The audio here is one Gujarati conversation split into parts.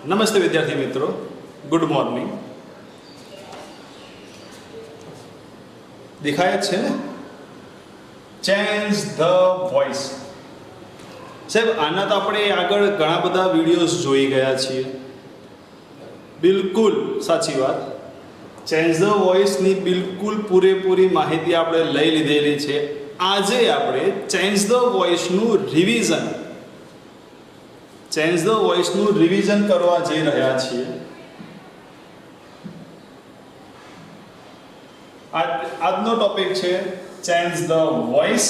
નમસ્તે વિદ્યાર્થી મિત્રો, ગુડ મોર્નિંગ. દેખાય જ છે ને? Change the voice. સાહેબ, આના તો આપણે આગળ ઘણા બધા વિડીયોઝ જોઈ ગયા છીએ. બિલકુલ સાચી વાત. ચેન્જ ધ વોઇસની બિલકુલ પૂરેપૂરી માહિતી આપણે લઈ લીધેલી છે. આજે આપણે ચેન્જ ધ વોઇસનું રિવિઝન કરવા જઈ રહ્યા છીએ. આજનો ટોપિક છે ચેન્જ ધ વોઇસ.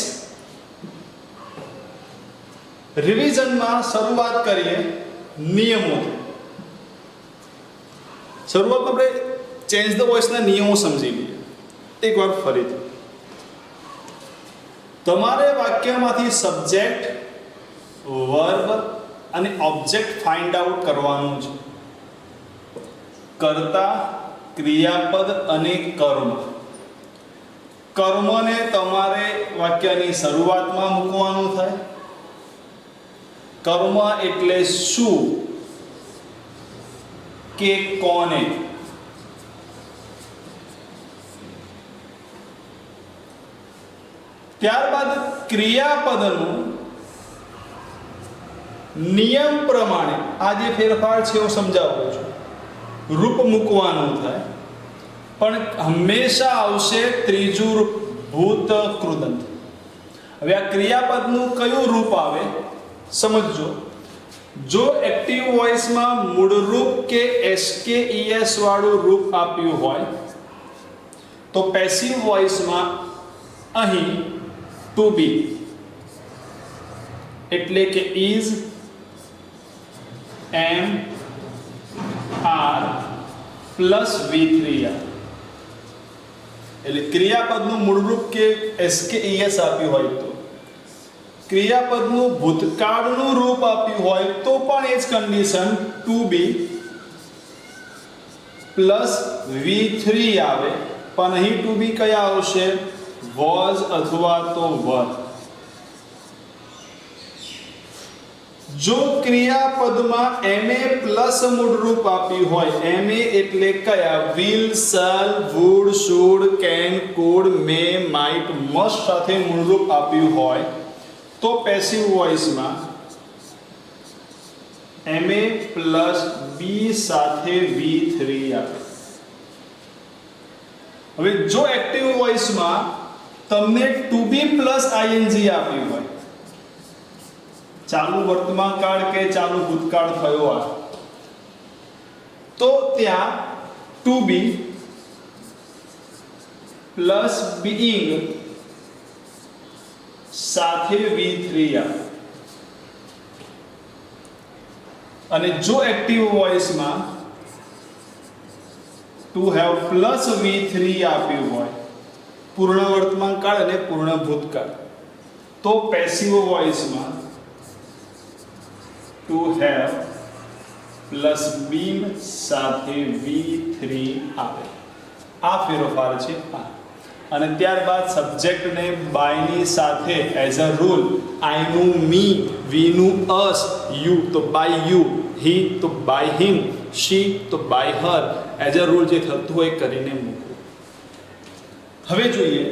રિવિઝનમાં શરૂઆત કરીએ નિયમોથી. શરૂઆતમાં આપણે ચેન્જ ધ વોઇસના નિયમો સમજી લઈએ એકવાર ફરીથી. તમારે વાક્યમાંથી સબ્જેક્ટ, વર્બ અને ઓબ્જેક્ટ ફાઇન્ડ આઉટ કરવાનું છે. કર્તા, ક્રિયાપદ અને કર્મ. કર્મને તમારે વાક્યની શરૂઆતમાં મૂકવાનું થાય. કર્મ એટલે શું કે કોને. ત્યારબાદ ક્રિયાપદનું નિયમ પ્રમાણે આ જે ફેરફાર છે હું સમજાવું છું. રૂપ મૂકવાનું થાય, પણ હંમેશા આવશે ત્રીજું રૂપ ભૂત કૃદંત. હવે આ ક્રિયાપદનું કયું રૂપ આવે સમજજો. જો એક્ટિવ વોઇસમાં મૂળરૂપ કે એસકેઈએસ વાળું રૂપ આપ્યું હોય તો પેસિવ વોઇસમાં અહીં ટુ બી એટલે કે is, M, R plus V3R. એટલે ક્રિયાપદનું મૂળરૂપ કે એસકેઈએસ આપ્યું હોય તો, ક્રિયાપદનું ભૂતકાળનું રૂપ આપ્યું હોય તો પણ એ જ condition two be plus V3 આવે. પણ અહીં ટુ બી કયા આવશે? વોઝ અથવા તો વર. જો ક્રિયાપદમાં MA પ્લસ મૂળરૂપ આપ્યું હોય, MA એટલે કયા? Will, shall, would, should, can, could, may, might, must સાથે મૂળરૂપ આપ્યું હોય તો પેસિવ વોઇસમાં MA પ્લસ B સાથે V3 આવે. હવે જો એક્ટિવ વોઇસમાં તમને ટુ બી પ્લસ ING આપ્યું હોય, ચાલુ વર્તમાન કાળ કે ચાલુ ભૂતકાળ થયો આ, તો ત્યાં ટુ બી પ્લસ બીઈંગ સાથે V3 આવે. અને જો એક્ટિવ વોઇસમાં ટુ હેવ પ્લસ V3 આપ્યું હોય, પૂર્ણ વર્તમાન કાળ અને પૂર્ણ ભૂતકાળ, તો પેસિવ વોઇસમાં ટુ હેવ પ્લસ બીન સાથે V3 આવે. આ ફેરફાર છે આ. અને ત્યારબાદ સબ્જેક્ટને બાયની સાથે એઝ અ રૂલ આઈનું મી, વીનું અસ, યુ તો બાય યુ, હી તો બાય હિમ, શી તો by her, as a rule જે થતું હોય કરીને મૂકવું. હવે જોઈએ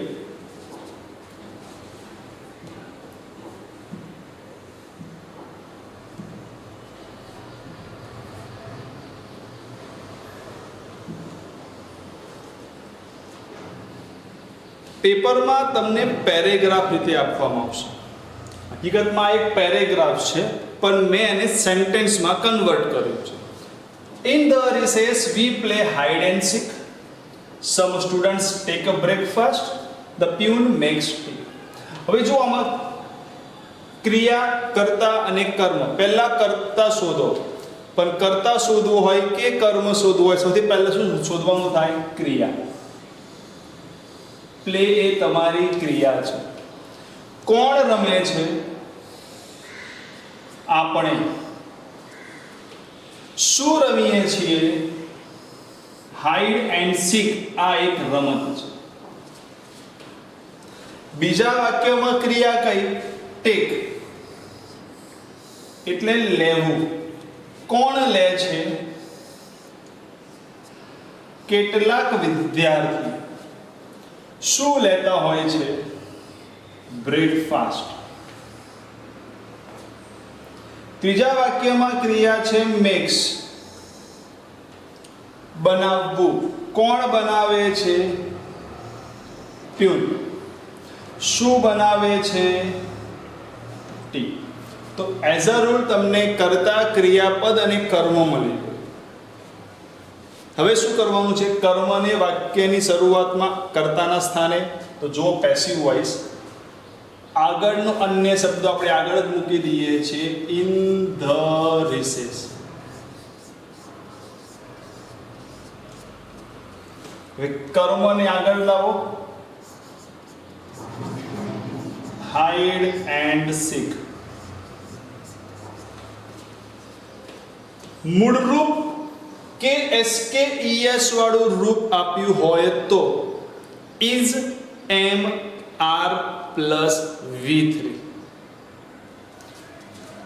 પેપરમાં તમને પેરેગ્રાફ રીતે આપવામાં આવશે. હકીકતમાં એક પેરેગ્રાફ છે, પણ મેં એને સેન્ટેન્સમાં કન્વર્ટ કર્યું છે. In the recess we play hide and seek. Some students take a breakfast. The peon makes tea. હવે જો આમાં ક્રિયા, કર્તા અને કર્મ. પહેલા કર્તા શોધો, પણ કર્તા શોધવું હોય કે કર્મ શોધવું હોય, સૌથી પહેલા શું શોધવાનું થાય? ક્રિયા. પ્લે એ તમારી ક્રિયા છે. કોણ રમે છે? આપણે. શું રમીએ છીએ? હાઇડ એન્ડ સીક. આ એક રમત છે. બીજા વાક્યમાં ક્રિયા કઈ? ટેક એટલે લેવું. કોણ લે છે? કેટલાક વિદ્યાર્થી શું લેતા હોય છે? બ્રેકફાસ્ટ. ત્રીજા વાક્યમાં ક્રિયા છે મેક્સ, બનાવવું. કોણ બનાવે છે? પ્યુન. શું બનાવે છે? ટી. તો એઝ અ રૂલ તમને કર્તા, ક્રિયાપદ અને કર્મ મળી ગયું. હવે શું કરવાનું છે? કર્મને વાક્યની શરૂઆતમાં કર્તાના સ્થાને, તો જો પેસિવ વોઇસ, આગળનો અન્ય શબ્દ આપણે આગળ જ મૂકી દઈએ છીએ, ઇન ધ રિસેસ. હવે કર્મને આગળ લાવો, હાઇડ એન્ડ સીક. મૂળ રૂપ કે એસકેઈએસ વાળું રૂપ આપ્યું હોય તો is M R plus V3.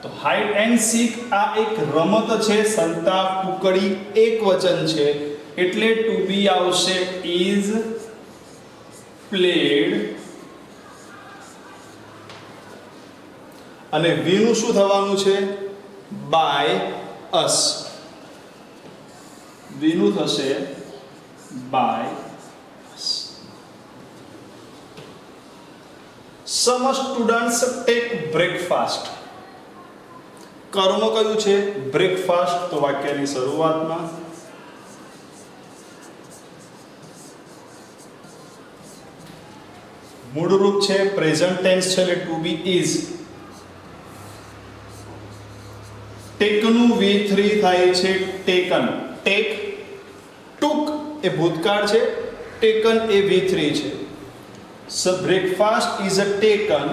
તો હાઇડ એન્ડ સીક આ એક રમત છે, સંતાપ, કુકડી, એક વચન છે, એટલે ટુ બી આવશે ઇઝ પ્લેડ. અને વી નું શું થવાનું છે? By us. વી નું થશે by us. Some students take breakfast. કર્મ કયું છે? બ્રેકફાસ્ટ. તો વાક્યની શરૂઆતમાં મૂળ રૂપ છે, પ્રેઝન્ટ ટેન્સ છે, એટલે ટુ બી ઇઝ. ટેક નું V3 થાય છે ટેકન. ટેક, ટુક એ ભૂતકાળ છે, ટેકન એ V3 છે. So breakfast is a taken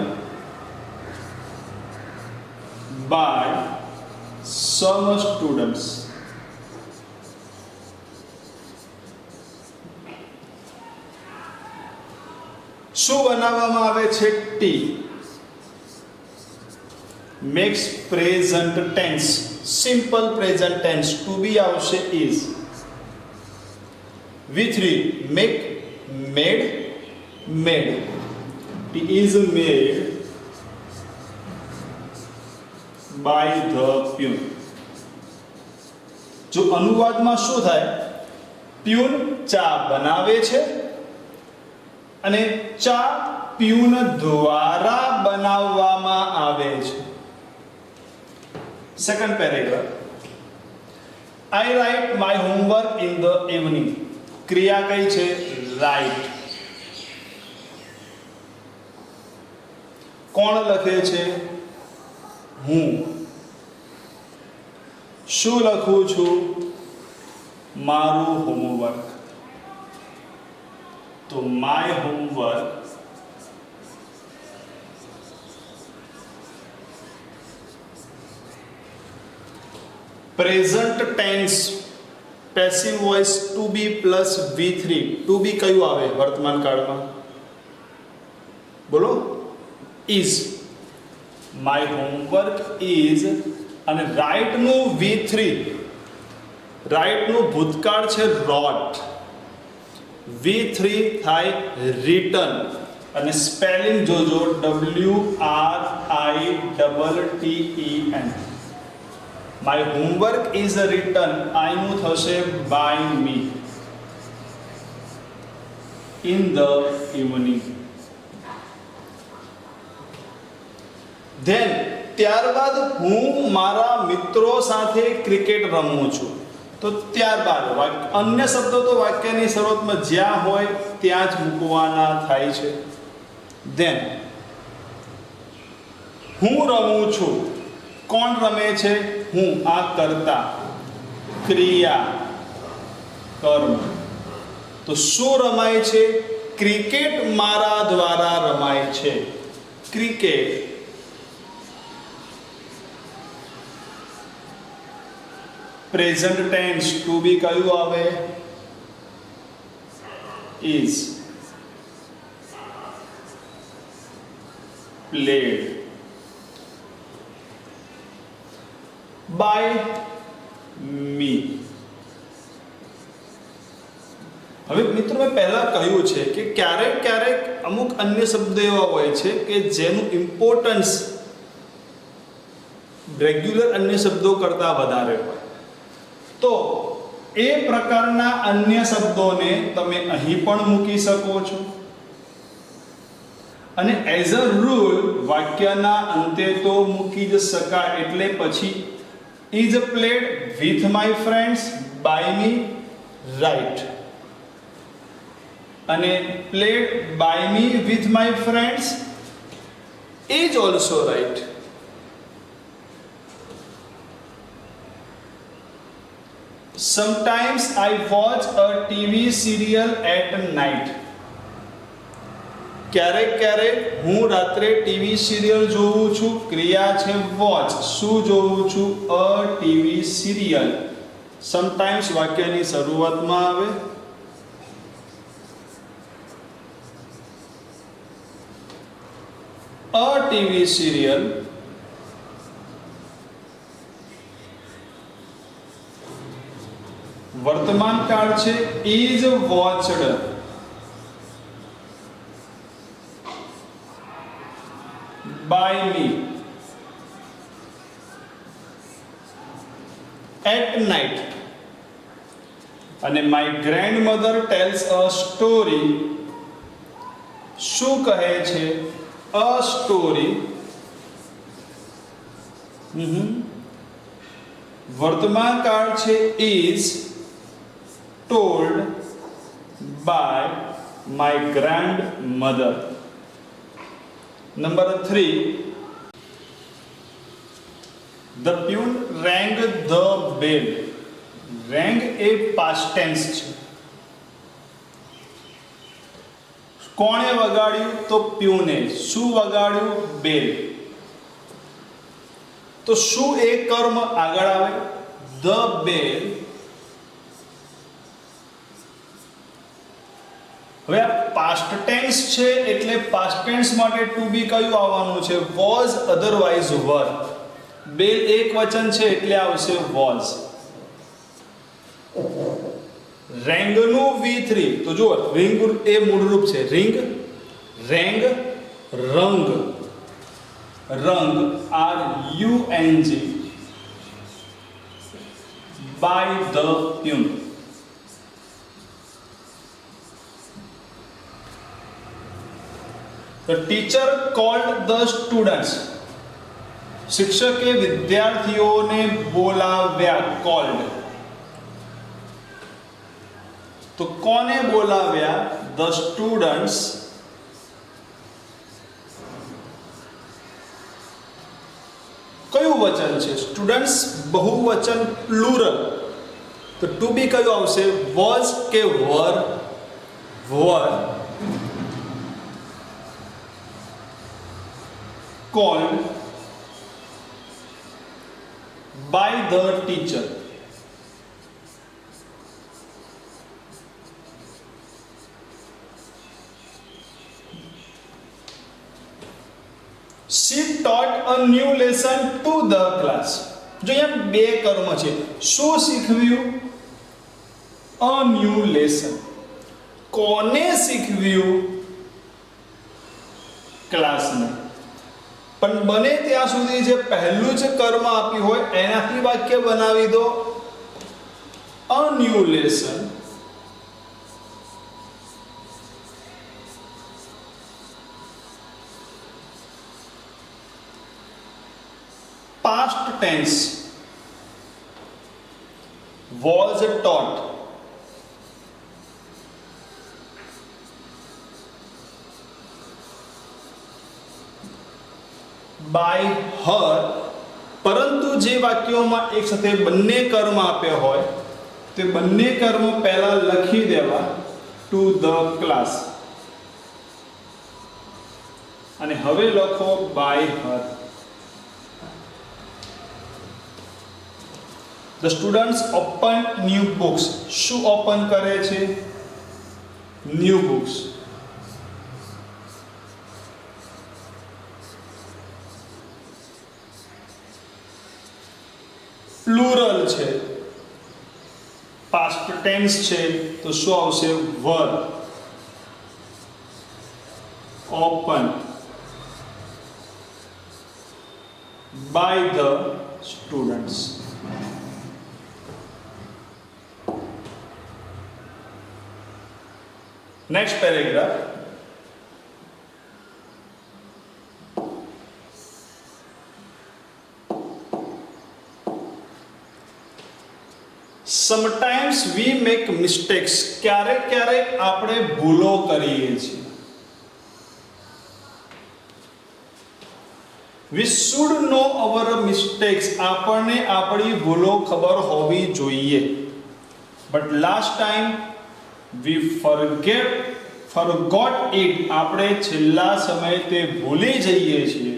by some students. શું બનાવવામાં આવે છે? Tea. Makes present tense, simple present tense, to be આવશે is. V3 make, made, made. Tea is made by the peon. જો અનુવાદમાં શું થાય? પ્યુન ચા બનાવે છે અને ચા પ્યુન દ્વારા બનાવવામાં આવે છે. Second paragraph. I write my homework in the evening. ક્રિયા કઈ છે? રાઇટ. કોણ લખે છે? હું. શું લખું છું? મારું હોમવર્ક. તો my homework present tense, passive voice, to be plus V3. To be કયું આવે વર્તમાન કાળમાં? બોલો. ઇઝ. My homework is. અને રાઇટ નું V3, રાઇટ નું ભૂતકાળ છે રોટ. V3 થાય રિટન. અને સ્પેલિંગ જોજો, WRITTEN. My homework is written, I નું થશે by me in the evening. Then ત્યારબાદ હું મારા મિત્રો સાથે ક્રિકેટ રમું છું. તો ત્યારબાદ અન્ય શબ્દો તો વાક્યની શરૂઆતમાં જ્યાં હોય ત્યાં જ મૂકવાના થાય છે. ધેન હું રમું છું. કોણ રમે છે? હું. આ કર્તા, ક્રિયા, કર્મ. તો શું રમાય છે? ક્રિકેટ મારા દ્વારા રમાય છે. Cricket. Present tense, to be કયું આવે? ઇઝ. પ્લેડ. By me. હવે મિત્રો મેં પહેલા કહ્યું છે કે ક્યારેક ક્યારેક અમુક અન્ય શબ્દો એવા હોય છે કે જેનું ઇમ્પોર્ટન્સ રેગ્યુલર અન્ય શબ્દો કરતાં વધારે હોય, તો એ પ્રકારના અન્ય શબ્દોને તમે અહીં પણ મૂકી શકો છો અને એઝ અ રૂલ વાક્યના અંતે તો મૂકી જ શકાય. એટલે પછી is played with my friends, by me, right. અને played by me with my friends is also right. Sometimes I watch a TV serial at night. ક્યારેક ક્યારેક હું રાત્રે ટીવી સિરિયલ જોઉં છું. ક્રિયા છે વોચ. શું જોઉં છું? A TV serial. સમટાઈમ્સ વાક્યની શરૂઆતમાં આવે. અ ટીવી સિરિયલ વર્તમાન કાળ છે is watched. By me at night. અને my grandmother tells a story. શું કહે છે? A story. વર્તમાન કાળ છે is told by my grandmother. Number 3, the peon rang the bell. Rang A past tense છે. કોણે વગાડ્યું? તો પ્યુને. શું વગાડ્યું? બેલ. તો શું એ કર્મ આગળ આવે? the bell. હવે આ પાસ્ટ ટેન્સ છે એટલે પાસ્ટ ટેન્સ માટે ટુ બી કયું આવવાનું છે? વોઝ, અધરવાઇઝ વર. બેલ એક વચન છે એટલે આવશે વોઝ. રેંગનું V3. તો જુઓ, રિંગ એ મૂળરૂપ છે રિંગ, રેંગ, રંગ. રંગ RUNG by the peon. The teacher called the students. શિક્ષકે વિદ્યાર્થીઓને બોલાવ્યા. called. તો કોને બોલાવ્યા? the students. કયું વચન છે? સ્ટુડન્ટ્સ બહુવચન પ્લુરલ. તો ટુ બી કયું આવશે? વોઝ કે વર? વર. called by the teacher. She taught a new lesson to the class. જો અહીંયા બે કર્મ છે. શું શીખવ્યું? a new lesson. કોને શીખવ્યું? ક્લાસને. પણ બને ત્યાં સુધી જે પહેલું જ કર્મ આપ્યું હોય એનાથી વાક્ય બનાવી દો. a new lesson. Past tense. Was taught. By her. પરંતુ જે વાક્યોમાં એક સાથે બંને કર્મ આપ્યા હોય તે બંને કર્મ પહેલા લખી દેવા to the class. અને હવે લખો by her. The students open new books. શું ઓપન કરે છે? new books. પ્લુરલ છે પાસ્ટ ટેન્સ છે તો શું આવશે? Were open by the students. Next paragraph. Sometimes we make mistakes. ક્યારેક ક્યારેક આપણે ભૂલો કરીએ છીએ. We should know our mistakes. આપણને આપણી ભૂલો ખબર હોવી જોઈએ. But last time we forgot it. આપણે છેલ્લા સમયે તે ભૂલી જઈએ છીએ.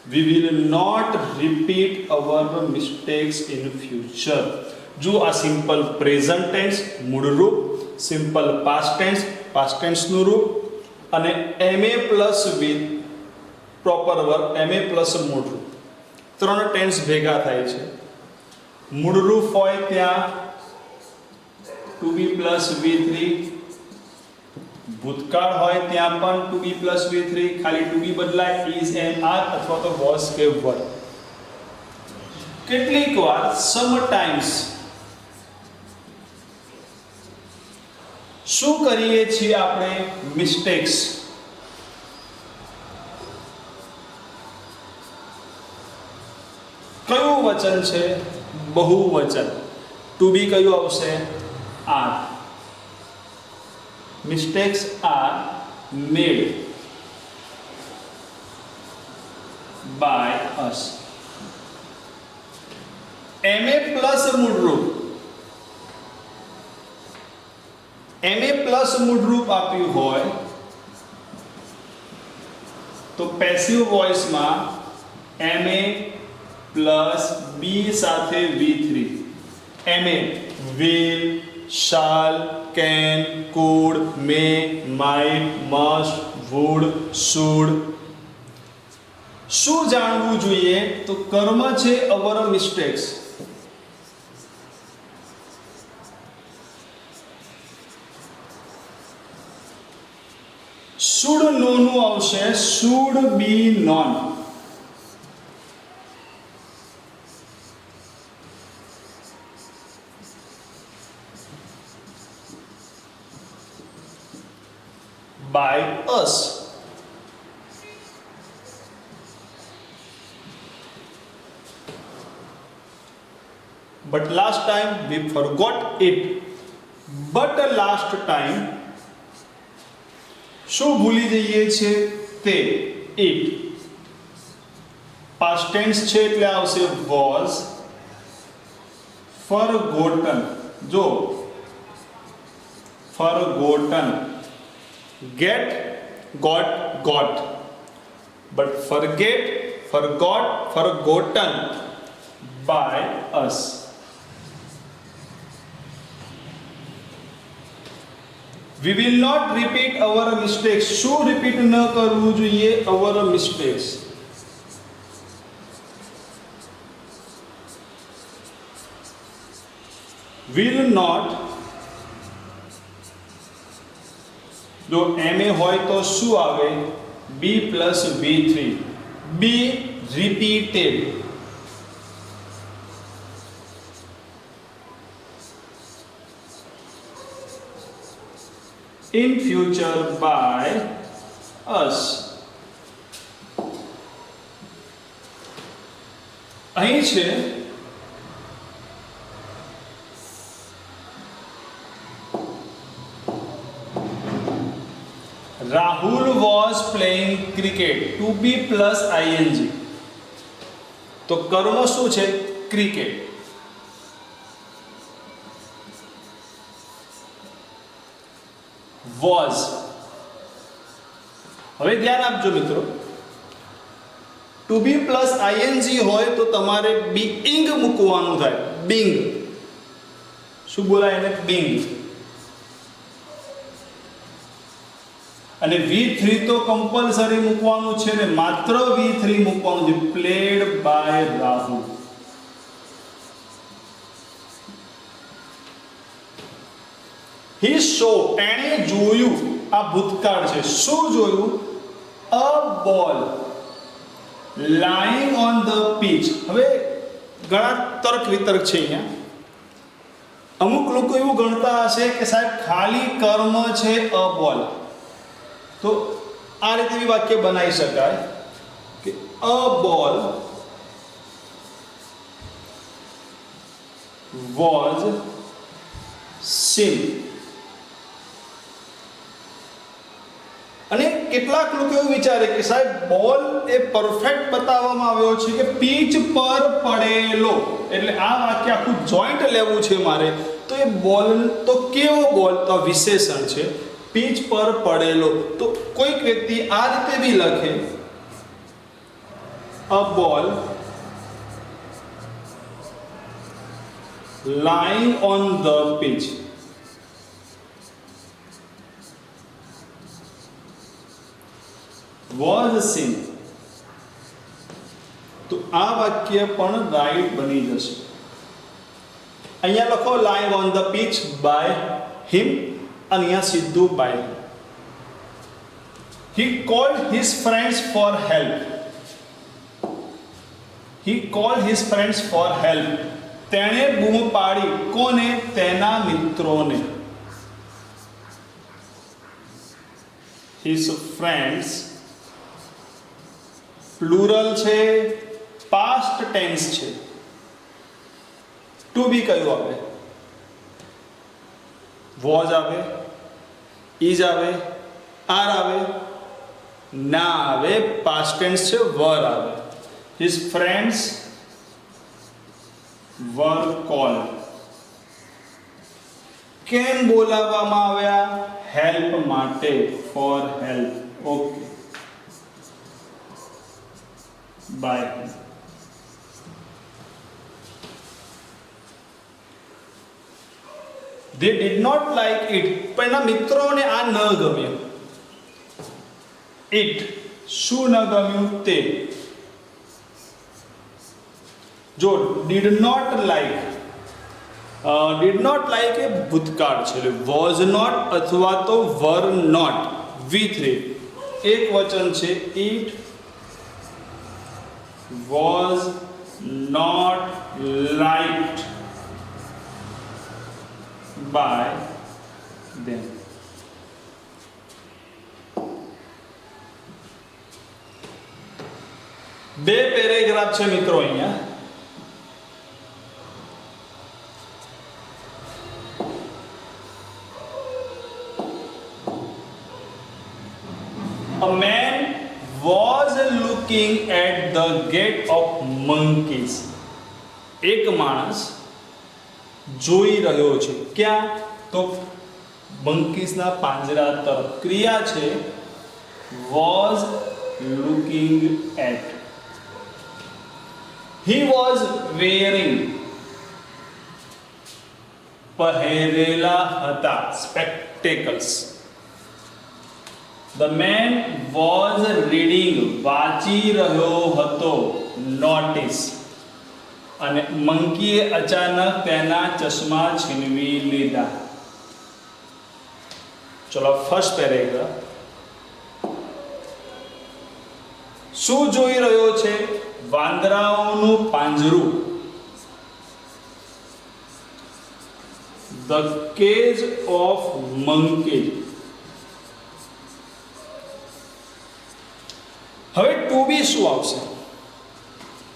We will not repeat our mistakes in future. જો આ સિમ્પલ પ્રેઝન્ટ ટેન્સ મૂળ રૂપ, સિમ્પલ પાસ્ટ ટેન્સ નું રૂપ અને MA plus with proper verb MA plus મૂળ રૂપ, ત્રણ ટેન્સ ભેગા થાય છે. મૂળ રૂપ હોય ત્યાં to be પ્લસ V3, ભૂતકાળ હોય ત્યાં પણ to be પ્લસ V3, ખાલી to be બદલાય is and are અથવા તો was કે were. કેટલીક વાર સમટાઈમ્સ શું કરીએ છીએ આપણે? મિસ્ટેક્સ. કયું વચન છે? બહુવચન. ટુ બી કયું આવશે? Are. Mistakes are made by us. MA plus મૂળરૂપ, MA પ્લસ મૂળરૂપ આપ્યું હોય તો પેસિવ વોઇસમાં MA પ્લસ બી સાથે V3. MA will, shall, can, could, may, might, must, would, should. શું જાણવું જોઈએ? તો કર્મ છે અવર મિસ્ટેક્સ. શુડ નો નું આવશે should be non. by us. But last time we forgot it. But last time શું ભૂલી જઈએ છે? તે it. past tense છે એટલે આવશે was. forgotten. જો forgotten, get, got. But forget, forgot, forgotten by us. We will not repeat our mistakes. શું રિપીટ ન કરવું જોઈએ? our mistakes. will not. જો MA હોય તો શું આવે? B plus V3. be repeated. in future by us. અહીં છે Rahul was playing cricket. To be plus ing. તો કર્મ શું છે? ક્રિકેટ. was. હવે ધ્યાન આપજો મિત્રો. ટુ બી પ્લસ ing હોય તો તમારે being મૂકવાનું થાય. being. શું બોલાય એને? being. અને V3 તો કમ્પલસરી મૂકવાનું છે ને, માત્ર V3 મૂકવાનું છે. Played by Rahul. He saw, તેણે જોયું, આ ભૂતકાળ છે. શું જોયું? અ બોલ લાઈંગ ઓન ધ પીચ. હવે ઘણા તર્ક વિતર્ક છે અહીંયા. અમુક લોકો એવું ગણતા હશે કે સાહેબ ખાલી કર્મ છે અ બોલ, તો આ રીતે બી વાક્ય બનાવી શકાય કે અ બોલ વોઝ સીન. અને કેટલાક લોકો એવું વિચારે કે સાહેબ બોલ એ પરફેક્ટ બતાવવામાં આવ્યો છે કે પીચ પર પડેલો, એટલે આ વાક્ય આખું જોઈન્ટ લેવું છે મારે, તો એ બોલ તો કેવો બોલ, તો વિશેષણ છે. પીચ પર પડેલો, તો કોઈક વ્યક્તિ આ રીતે બી લખે અ બોલ lying on the pitch. Was seen. તો આ વાક્ય પણ રાઈટ બની જશે. અહીંયા લખો lying on the pitch by him, અને અહીંયા સીધું by him. He called his friends for help. He called his friends for help. તેણે બૂમ પાડી. કોને? તેના મિત્રોને. His friends પ્લુરલ છે, પાસ્ટ ટેન્સ છે. ટુ બી કયું આવે? વોઝ આવે, ઇઝ આવે, આર આવે, ના આવે. પાસ્ટ ટેન્સ છે, વર આવે. His friends were called. કેમ બોલાવવામાં આવ્યા? હેલ્પ માટે, for help. Okay, bye. They did not like it. પણ એના મિત્રોને આ ન ગમ્યું. It, શું ન ગમ્યું? તે. જો did not like, did not like એ ભૂતકાળ છે, એટલે was not અથવા તો were not, V3 એક વચન છે. It was not liked by them. બે પેરેગ્રાફ છે મિત્રો અહીંયા. A man was looking at the gate of monkeys. એક માણસ જોઈ રહ્યો છે. ક્યાં? તો મંકીસના પાંજરા તરફ. ક્રિયા છે was looking at. He was wearing, પહેરેલા હતા, spectacles. The man was reading, વાંચી રહ્યો હતો, notice. અને મંકીએ અચાનક તેના ચશ્મા છીનવી લીધા. ચલો ફર્સ્ટ પેરેગ્રાફ. શું જોઈ રહ્યો છે? વાંદરાઓનું પાંજરું. The cage of monkey. હવે ટુ બી શું આવશે?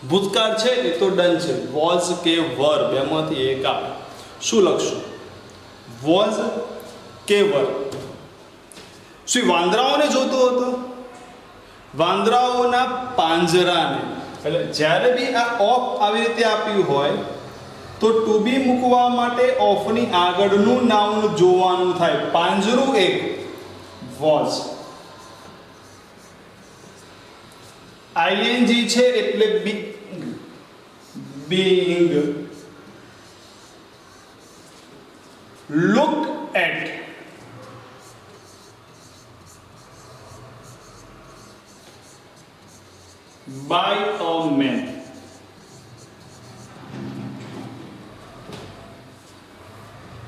ભૂતકાળ છે એ તો ડન છે. વોઝ કે વર બેમાંથી એક આવે. શું લખશું? વોઝ કે વર? શું વાંદરાઓને જોતો હતો? વાંદરાઓના પાંજરાને. એટલે જ્યારે બી આ ઓફ આવી રીતે આપ્યું હોય તો ટુ બી મૂકવા માટે ઓફની આગળનું નાઉન જોવાનું થાય. પાંજરું એક વોઝ. ING છે એટલે being. Looked at, by a man.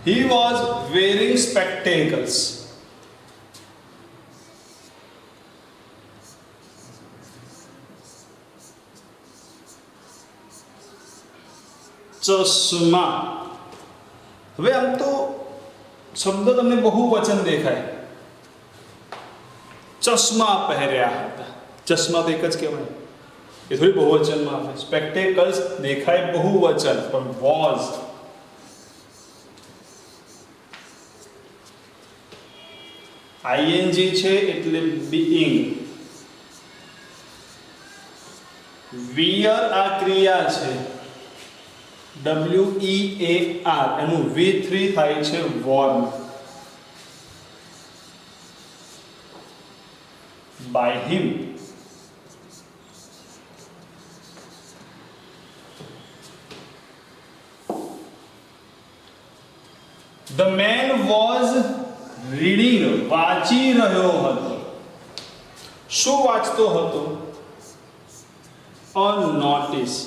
He was wearing spectacles. ચશ્મા. હવે આમ તો શબ્દ તમને બહુવચન દેખાય. ચશ્મા પહેર્યા હતા. ચશ્મા તો એક જ કહેવાય, એ થોડી બહુવચનમાં આવે. સ્પેક્ટેકલ્સ દેખાય બહુવચન, પણ વોઝ આઈએનજી છે એટલે બીઈંગ. વિયર આ ક્રિયા છે, WEAR, એનું V3 થાય છે worn. By him. The man was reading, વાંચી રહ્યો હતો. શું વાંચતો હતો? A notice.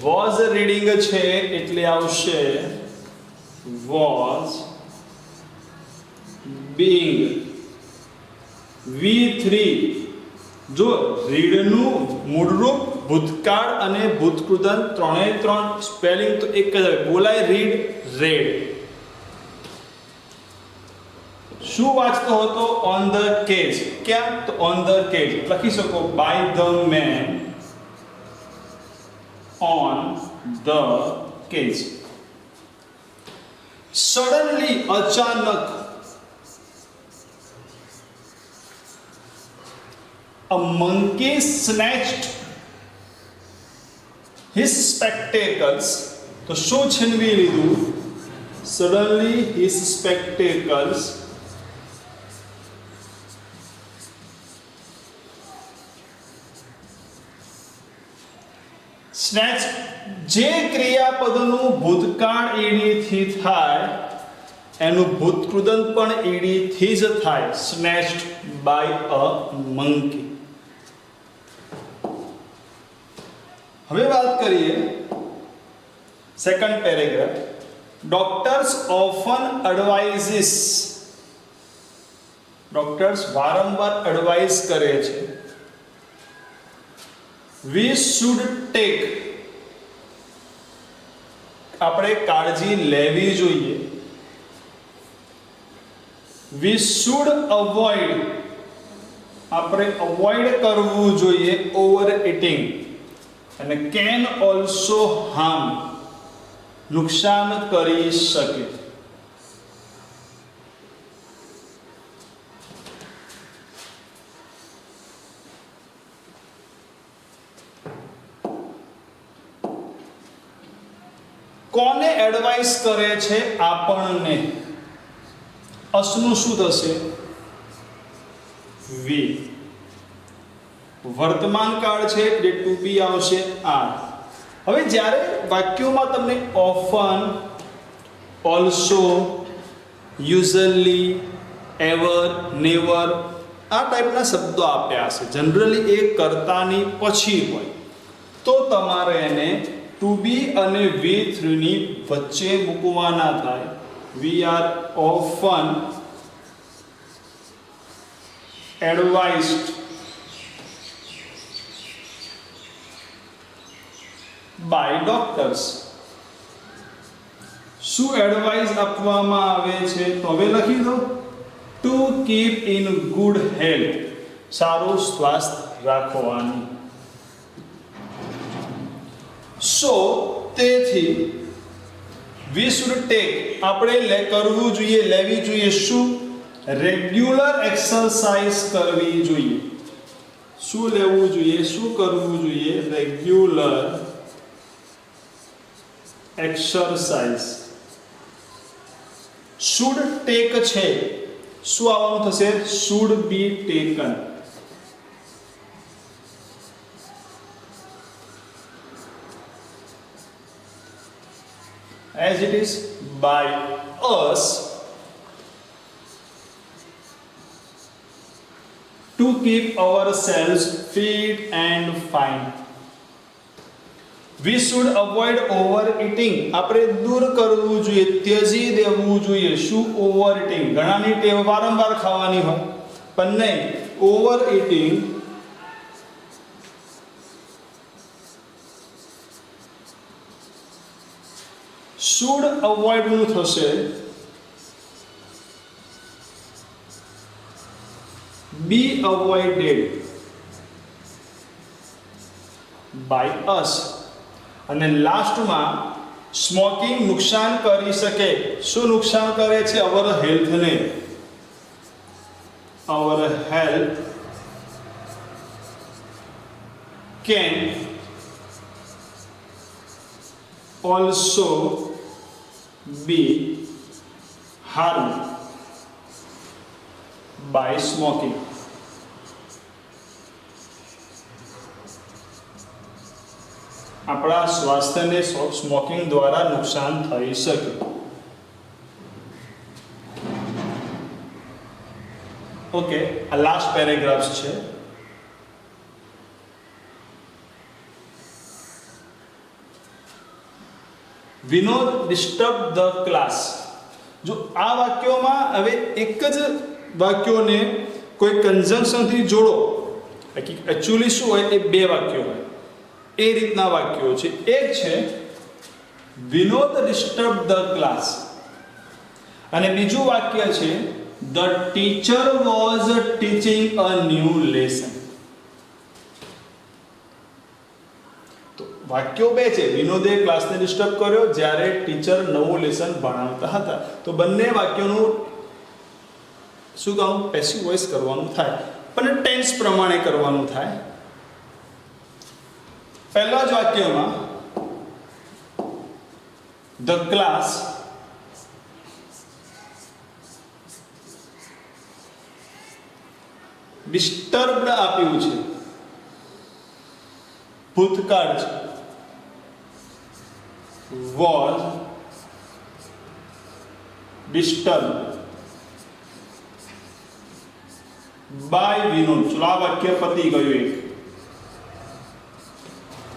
was reading છે એટલે આવશે was being. V3 જો રીડ નું મૂળરૂપ ભૂતકાળ અને ભૂતકૃદંત ત્રણે ત્રણ સ્પેલિંગ તો એક જ આવે, બોલાય રીડ, રેડ. શું વાંચતો હતો? On the cage. ક્યાં? તો ઓન ધ કેજ. લખી શકો by the man on the cage. Suddenly, अचानक, a monkey snatched his spectacles. तो शो छीनवी लीधું? Suddenly his spectacles સ્નેચ જે ક્રિયાપદનું ભૂતકાળ ઈડીથી થાય એનું ભૂતકૃદંત પણ ઈડીથી જ થાય. Snatched by a monkey. હવે વાત કરીએ second paragraph. Doctors often advises. Doctors વારંવાર એડવાઇઝ કરે છે. We should take, આપણે કાળજી લેવી જોઈએ. We should avoid, આપણે અવોઇડ કરવું જોઈએ ઓવર ઇટિંગ. અને can also harm, નુકસાન કરી શકે. કોને એડવાઇસ કરે છે? આપણને. અસનું શું થશે? વી. વર્તમાન કાળ છે એટલે ટુ બી આવશે આર. હવે જ્યારે વાક્યોમાં તમને often, also, usually, ever, never આ ટાઈપના શબ્દો આપ્યા હશે, જનરલી એ કર્તાની પછી હોય, તો તમારે એને ટુ બી અને V3 ની વચ્ચે મૂકવાના થાય. We are often advised by doctors. શું એડવાઇસ આપવામાં આવે છે? તો હવે લખી દો to keep in good health, સારું સ્વાસ્થ્ય રાખવાની. સો તેથી વી શુડ ટેક, આપણે કરવું જોઈએ, લેવી જોઈએ શું? રેગ્યુલર એક્સરસાઇઝ કરવી જોઈએ. શું લેવું જોઈએ? શું કરવું જોઈએ? Regular exercise. શુડ ટેક છે, શું આવવાનું થશે? Should be taken. As it is by us to keep ourselves fit and fine. We should avoid over eating, આપણે દૂર કરવું જોઈએ, ત્યજી દેવું જોઈએ. શું? Over eating. ઘણાની ટેવ વારંવાર ખાવાની હોય, પણ નહીં, ઓવર ઇટિંગ શુડ અવોઇડ નું થશે બી અવોઇડેડ બાય અસ. અને લાસ્ટમાં સ્મોકિંગ નુકસાન કરી શકે. શું નુકસાન કરે છે? અવર હેલ્થને. Our health can also be harm by smoking. આપણા સ્વાસ્થ્યને સ્મોકિંગ દ્વારા નુકસાન થઈ શકે. ઓકે, આ લાસ્ટ પેરેગ્રાફ છે. Vinod disturb the class. જો આ વાક્યોમાં હવે એક જ વાક્યોને કોઈ કન્જંક્શનથી જોડો, એકચ્યુઅલી શું હોય, એ બે વાક્યો હોય, એ રીતના વાક્યો છે. એક છે વિનોદ ડિસ્ટર્બ ધ ક્લાસ, અને બીજું વાક્ય છે the teacher was teaching a new lesson. તો વાક્યો બે છે. વિનોદે ક્લાસને ડિસ્ટર્બ કર્યો જ્યારે ટીચર નવું લેસન ભણાવતા હતા. તો બંને વાક્યોનું શું કહું, પેસિવ વોઇસ કરવાનું થાય, પણ ટેન્સ પ્રમાણે કરવાનું થાય. પહેલા જ વાક્યમાં ધ ક્લાસ ડિસ્ટર્બ્ડ આપ્યું છે, ભૂતકાળ છે. Was disturbed by Vinod. ચલો આ વાક્ય પતી ગયું.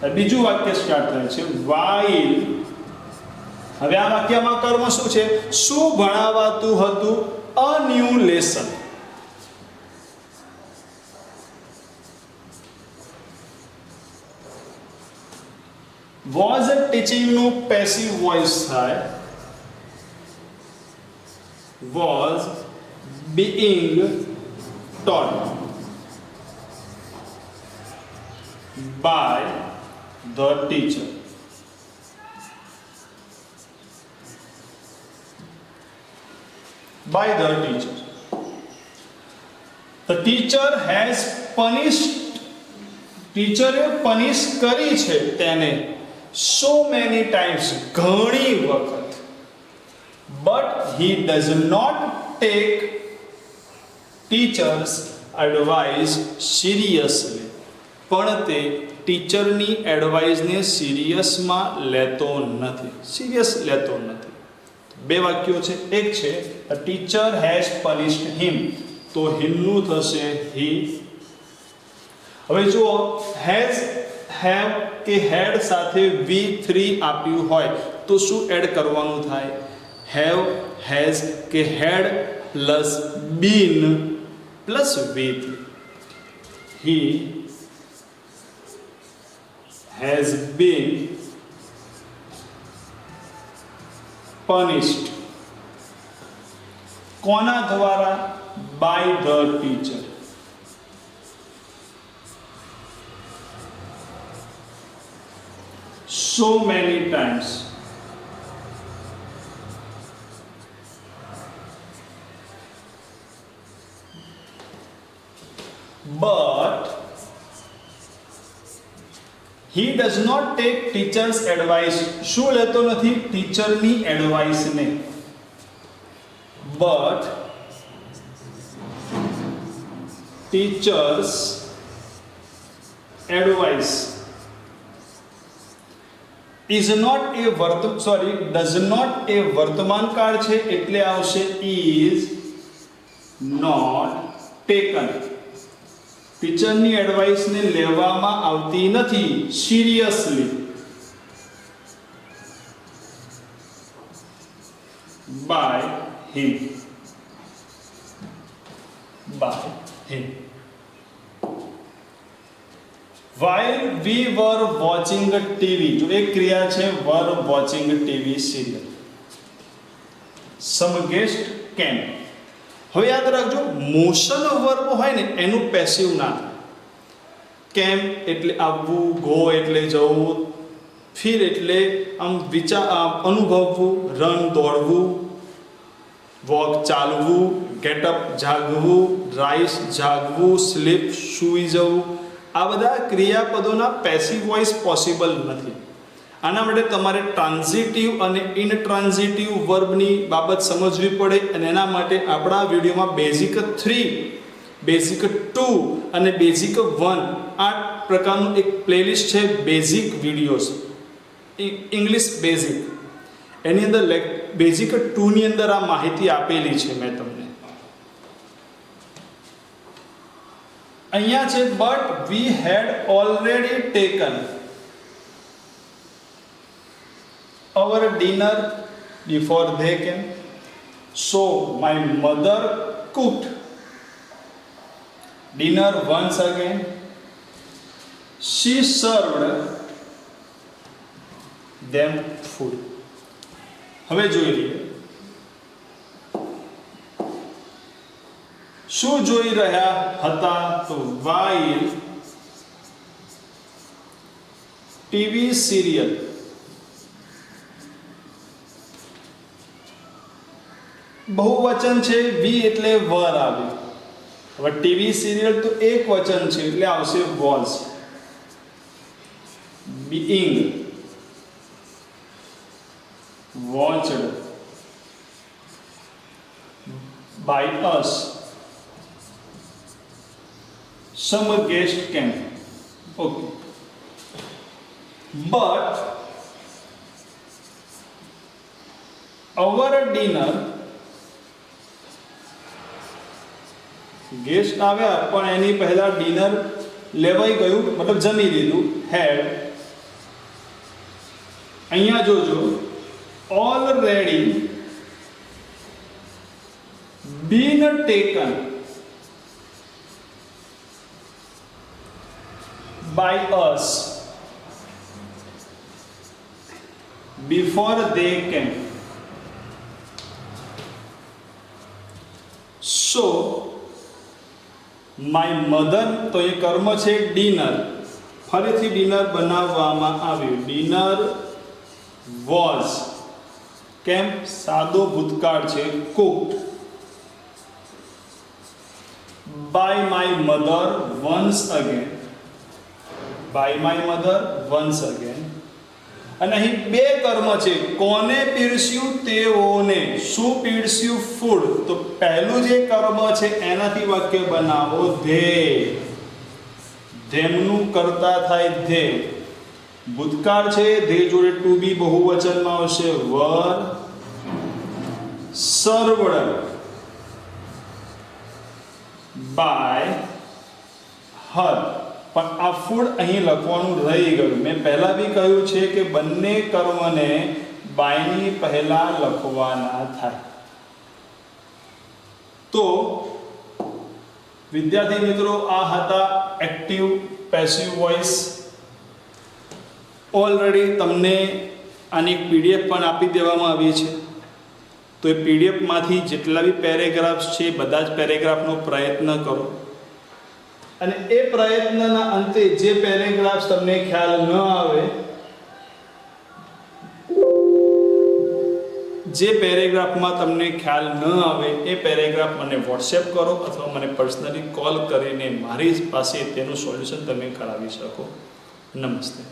એક બીજું વાક્ય સ્ટાર્ટ થાય છે વાઇલ. હવે આ વાક્યમાં કર્મ શું છે? શું ભણાવાતું હતું? A new lesson. Was teaching નું પેસિવ વોઇસ થાય was being taught by the teacher. By the teacher. The teacher has punished. ટીચરે પનિશ કરી છે તેને so many times, ઘણી વખત. But he does not take teachers advice seriously. પણ તે ટીચરની એડવાઇસને સિરિયસમાં લેતો નથી. સિરિયસ લેતો નથી. બે વાક્યો છે. એક છે a teacher has punished him, તો હિમનું થશે he. હવે જુઓ, has, have કે had સાથે V3 આપ્યું હોય તો શું એડ કરવાનું થાય? have, has કે had plus been plus V3. he has been punished. કોના દ્વારા? by the teacher. So many times. But he does not take teachers advice. શું લેતો નથી? ટીચરની એડવાઇસ ને. But teachers advice is not a does not a વર્તમાન કાળ છે એટલે આવશે is not taken. ટીચરની એડવાઇસને લેવામાં આવતી નથી seriously. by him. By him. While we were watching TV, जो एक क्रिया છે were watching TV serial. Some guest came. હવે યાદ રાખજો, મોશન વર્બ હોય ને એનું પેસિવ ના થાય. કેમ એટલે આવવું, ગો એટલે જવું, ફીલ એટલે આમ અનુભવવું, રન દોડવું, વોક ચાલવું, ગેટઅપ જાગવું, રાઈસ જાગવું, સ્લીપ સૂઈ જવું, આ બધા ક્રિયાપદોના પેસિવ વોઇસ પોસિબલ નથી. આના માટે તમારે ટ્રાન્ઝિટિવ અને ઇનટ્રાન્ઝિટિવ વર્બની બાબત સમજવી પડે, અને એના માટે આપણા વિડીયોમાં બેઝિક 3, બેઝિક 2 અને બેઝિક 1 આ પ્રકારનું એક પ્લેલિસ્ટ છે, બેઝિક વિડીયોઝ, ઇંગ્લિશ બેઝિક. એની અંદર બેઝિક 2 ની અંદર આ માહિતી આપેલી છે મેં તમને. અહીંયા છે but we had already taken our dinner before they came, so my mother cooked dinner once again. She served them food. હવે જોઈ લઈએ શું જોઈ રહ્યા હતા. તો while TV serial, બહુવચન છે, વી એટલે વર આવે. હવે ટીવી સિરિયલ તો એક વચન છે એટલે આવશે was. Being watched by us. Some guest came. Okay, but our dinner, guest આવ્યા પણ એની પહેલા ડિનર લેવાઈ ગયું, મતલબ જમી લીધું. હેડ, અહીંયા જોજો, already been taken by us before they came. So my mother, તો એ કર્મ છે ડિનર, ફરીથી ડિનર બનાવવામાં આવ્યું. ડિનર વોઝ, કેમ, સાદો ભૂતકાળ છે, cooked by my mother once again. By my mother once again. અને અહીં બે કર્મ છે, કોને પીરસ્યું, તેઓને. શું પીરસ્યું, ફૂડ. તો પહેલું જે કર્મ છે એનાથી વાક્ય બનાવો ધે. ધેમનું કરતા થાય ધે. ભૂતકાળ છે, ધે જોડે ટુ બી બહુવચનમાં આવશે વર. સર્વડ બાય હર. પણ આ ફૂડ અહીં લખવાનું રહી ગયું. મેં પહેલા બી કહ્યું છે કે બંને કર્મને બાયની પહેલા લખવાના થાય. તો વિદ્યાર્થી મિત્રો, આ હતા એક્ટિવ પેસિવ વોઇસ. ઓલરેડી તમને આની પીડીએફ પણ આપી દેવામાં આવી છે. તો એ પીડીએફમાંથી જેટલા બી પેરેગ્રાફ્સ છે બધા જ પેરેગ્રાફનો પ્રયત્ન કરો, અને એ પ્રયત્નના અંતે જે પેરેગ્રાફ્સ તમને ખ્યાલ ન આવે, જે પેરેગ્રાફમાં તમને ખ્યાલ ન આવે એ પેરેગ્રાફ મને વોટ્સએપ કરો અથવા મને પર્સનલી કોલ કરીને મારી પાસે તેનું સોલ્યુશન તમે કરાવી શકો. નમસ્તે.